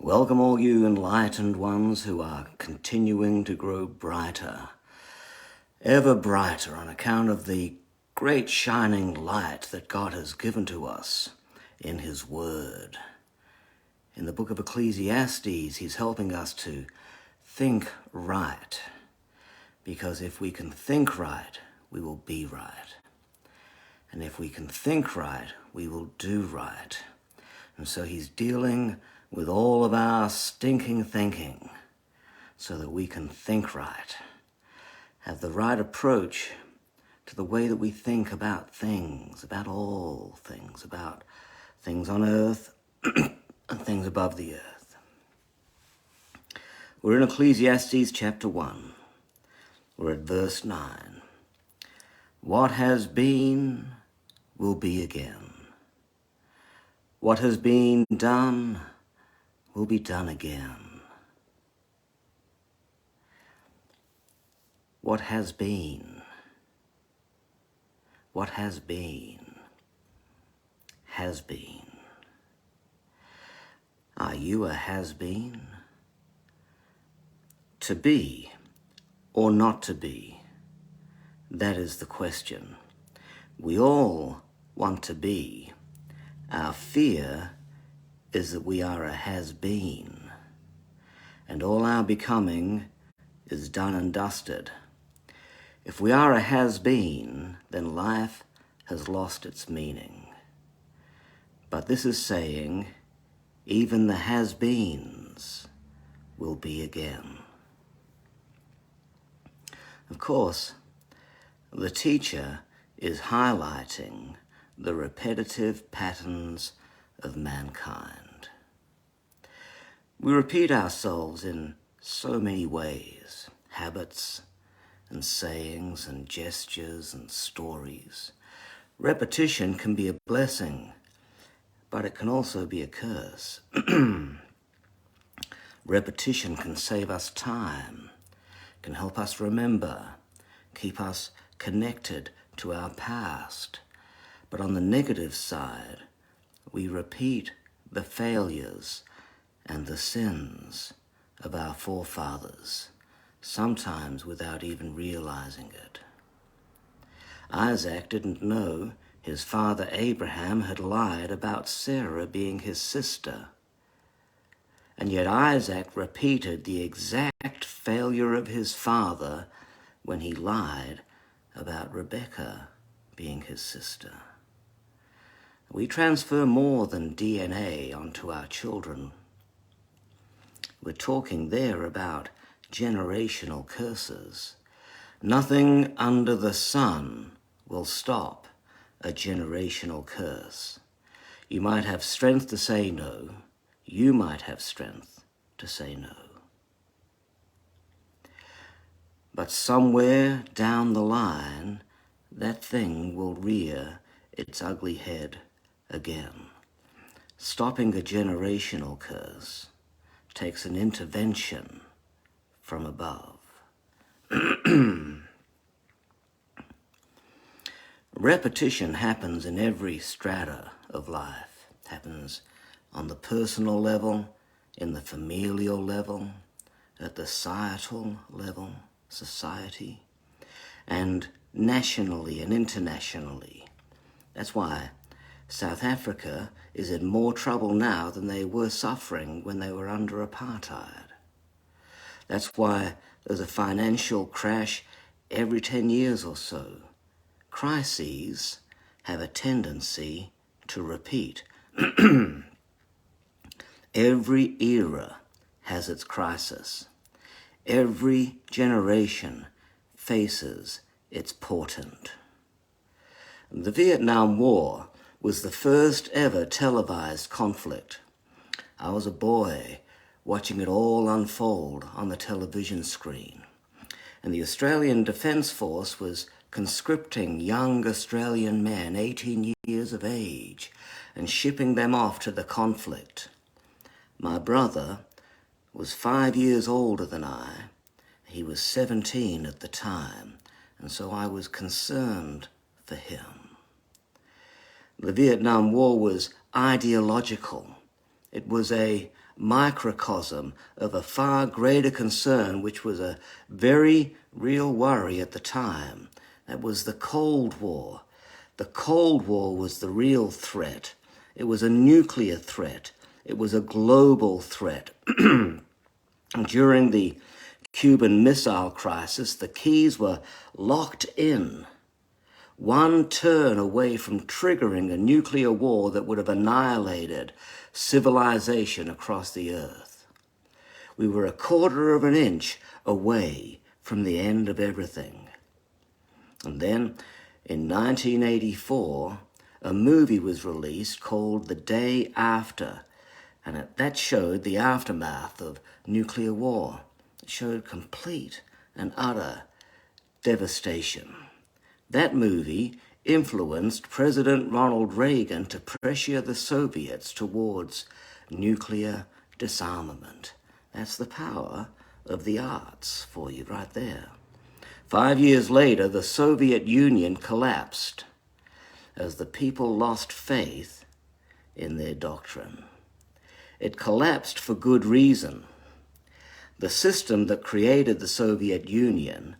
Welcome all you enlightened ones who are continuing to grow brighter, ever brighter on account of the great shining light that God has given to us in His Word. In the book of Ecclesiastes, He's helping us to think right, because if we can think right, we will be right. And if we can think right, we will do right. And so He's dealing with all of our stinking thinking so that we can think right, have the right approach to the way that we think about things, about all things, about things on earth and things above the earth. We're in Ecclesiastes chapter 1. We're at verse 9. What has been will be again. What has been done will be done again. What has been has been. Are you a has-been? To be or not to be, that is the question. We all want to be. Our fear is that we are a has-been, and all our becoming is done and dusted. If we are a has-been, then life has lost its meaning. But this is saying, even the has-beens will be again. Of course, the teacher is highlighting the repetitive patterns of mankind. We repeat ourselves in so many ways, habits and sayings and gestures and stories. Repetition can be a blessing, but it can also be a curse. Repetition can save us time, can help us remember, keep us connected to our past. But on the negative side, we repeat the failures and the sins of our forefathers, sometimes without even realizing it. Isaac didn't know his father Abraham had lied about Sarah being his sister. And yet Isaac repeated the exact failure of his father when he lied about Rebekah being his sister. We transfer more than DNA onto our children. We're talking there about generational curses. Nothing under the sun will stop a generational curse. You might have strength to say no. You might have strength to say no. But somewhere down the line, that thing will rear its ugly head again. Stopping a generational curse takes an intervention from above. Repetition happens in every strata of life. It happens on the personal level, in the familial level, at the societal level, society, and nationally and internationally. That's why South Africa is in more trouble now than they were suffering when they were under apartheid. That's why there's a financial crash every 10 years or so. Crises have a tendency to repeat. Every era has its crisis. Every generation faces its portent. The Vietnam War was the first ever televised conflict. I was a boy watching it all unfold on the television screen. And the Australian Defence Force was conscripting young Australian men, 18 years of age, and shipping them off to the conflict. My brother was 5 years older than I. He was 17 at the time, and so I was concerned for him. The Vietnam War was ideological. It was a microcosm of a far greater concern, which was a very real worry at the time. That was the Cold War. The Cold War was the real threat. It was a nuclear threat. It was a global threat. During the Cuban Missile Crisis, the keys were locked in. One turn away from triggering a nuclear war that would have annihilated civilization across the earth. We were a quarter of an inch away from the end of everything. And then, in 1984, a movie was released called The Day After, and that showed the aftermath of nuclear war. It showed complete and utter devastation. That movie influenced President Ronald Reagan to pressure the Soviets towards nuclear disarmament. That's the power of the arts for you right there. 5 years later, the Soviet Union collapsed as the people lost faith in their doctrine. It collapsed for good reason. The system that created the Soviet Union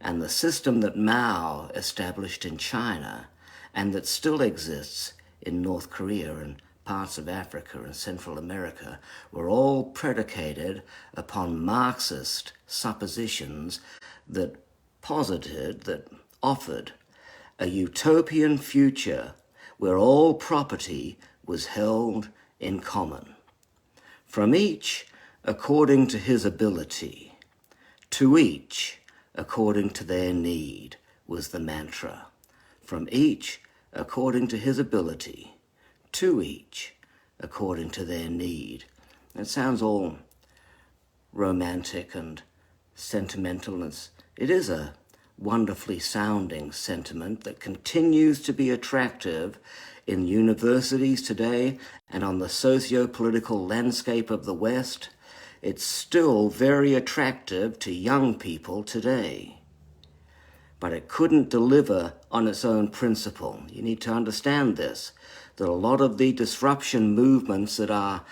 and the system that Mao established in China and that still exists in North Korea and parts of Africa and Central America were all predicated upon Marxist suppositions that offered a utopian future where all property was held in common. From each according to his ability, to each according to their need was the mantra. From each according to his ability, to each according to their need. It sounds all romantic and sentimental. It is a wonderfully sounding sentiment that continues to be attractive in universities today and on the socio-political landscape of the West. It's still very attractive to young people today. But it couldn't deliver on its own principle. You need to understand this, that a lot of the disruption movements that are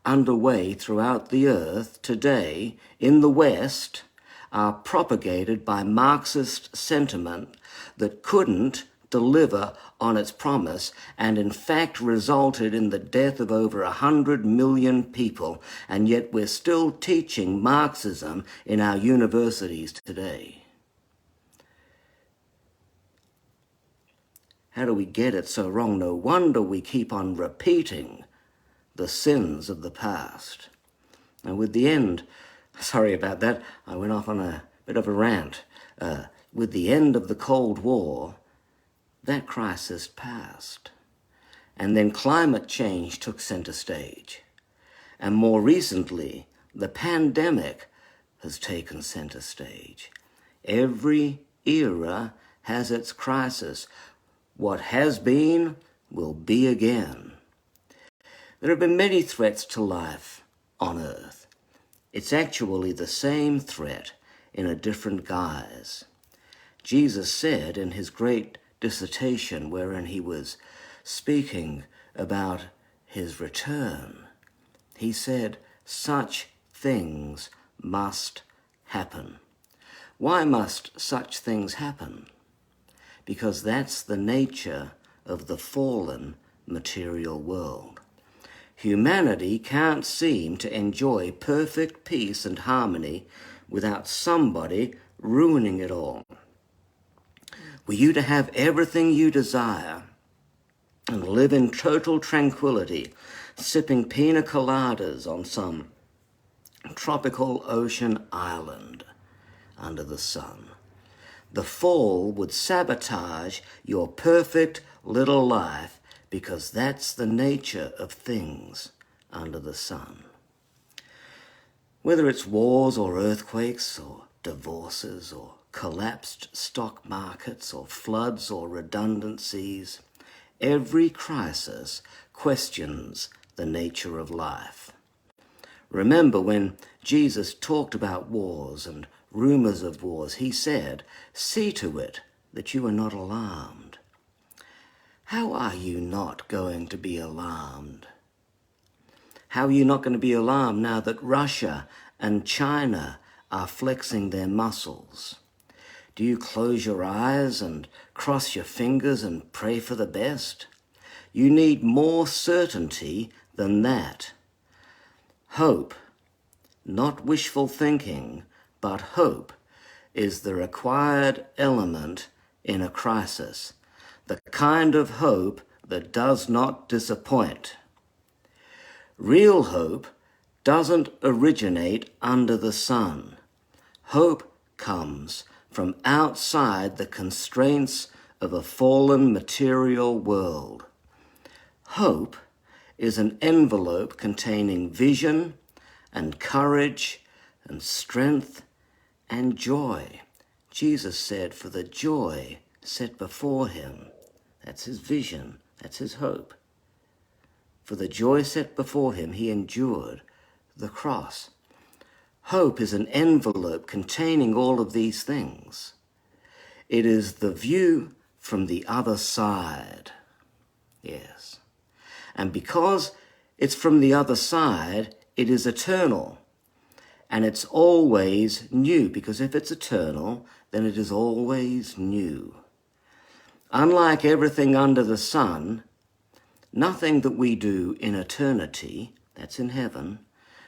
underway throughout the earth today in the West are propagated by Marxist sentiment that couldn't deliver on its promise and in fact resulted in the death of over 100 million people, and yet we're still teaching Marxism in our universities today. How do we get it so wrong? No wonder we keep on repeating the sins of the past. And with the end, sorry about that, I went off on a bit of a rant. With the end of the Cold War, that crisis passed. And then climate change took center stage. And more recently, the pandemic has taken center stage. Every era has its crisis. What has been will be again. There have been many threats to life on earth. It's actually the same threat in a different guise. Jesus said in his great dissertation wherein he was speaking about his return, he said, such things must happen. Why must such things happen? Because that's the nature of the fallen material world. Humanity can't seem to enjoy perfect peace and harmony without somebody ruining it all. Were you to have everything you desire and live in total tranquility, sipping pina coladas on some tropical ocean island under the sun, the fall would sabotage your perfect little life, because that's the nature of things under the sun. Whether it's wars or earthquakes or divorces or collapsed stock markets or floods or redundancies, every crisis questions the nature of life. Remember when Jesus talked about wars and rumors of wars, he said, "See to it that you are not alarmed." How are you not going to be alarmed How are you not going to be alarmed now that Russia and China are flexing their muscles? Do you close your eyes and cross your fingers and pray for the best? You need more certainty than that. Hope, not wishful thinking, but hope is the required element in a crisis, the kind of hope that does not disappoint. Real hope doesn't originate under the sun. Hope comes from outside the constraints of a fallen material world. Hope is an envelope containing vision and courage and strength and joy. Jesus said, for the joy set before him, that's his vision, that's his hope. For the joy set before him, he endured the cross. Hope is an envelope containing all of these things. It is the view from the other side. Yes. And because it's from the other side, it is eternal. And it's always new, because if it's eternal, then it is always new. Unlike everything under the sun, nothing that we do in eternity, that's in heaven,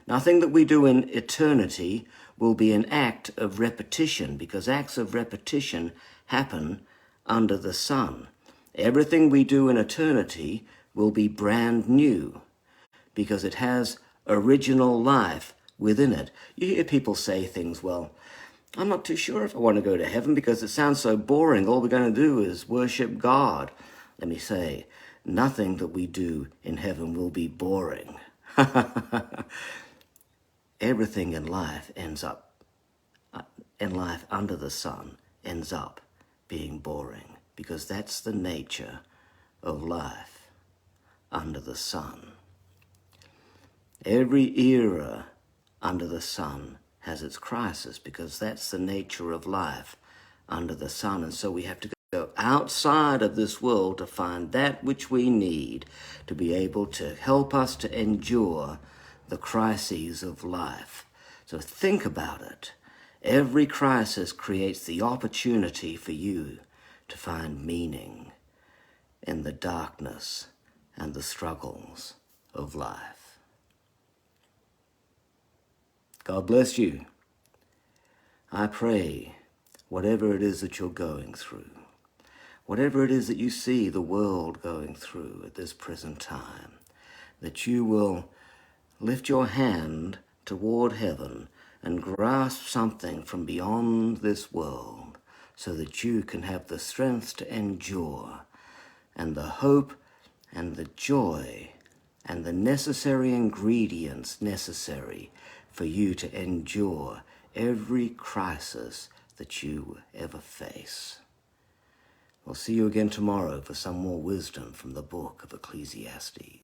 nothing that we do in eternity will be an act of repetition, because acts of repetition happen under the sun. Everything we do in eternity will be brand new, because it has original life within it. You hear people say things, well, I'm not too sure if I want to go to heaven because it sounds so boring. All we're going to do is worship God. Let me say, nothing that we do in heaven will be boring. Everything in life under the sun ends up being boring, because that's the nature of life under the sun. Every era under the sun has its crisis, because that's the nature of life under the sun. And so we have to go outside of this world to find that which we need to be able to help us to endure the crises of life. So think about it. Every crisis creates the opportunity for you to find meaning in the darkness and the struggles of life. God bless you. I pray whatever it is that you're going through, whatever it is that you see the world going through at this present time, that you will lift your hand toward heaven and grasp something from beyond this world, so that you can have the strength to endure, and the hope and the joy and the necessary ingredients necessary for you to endure every crisis that you ever face. We'll see you again tomorrow for some more wisdom from the book of Ecclesiastes.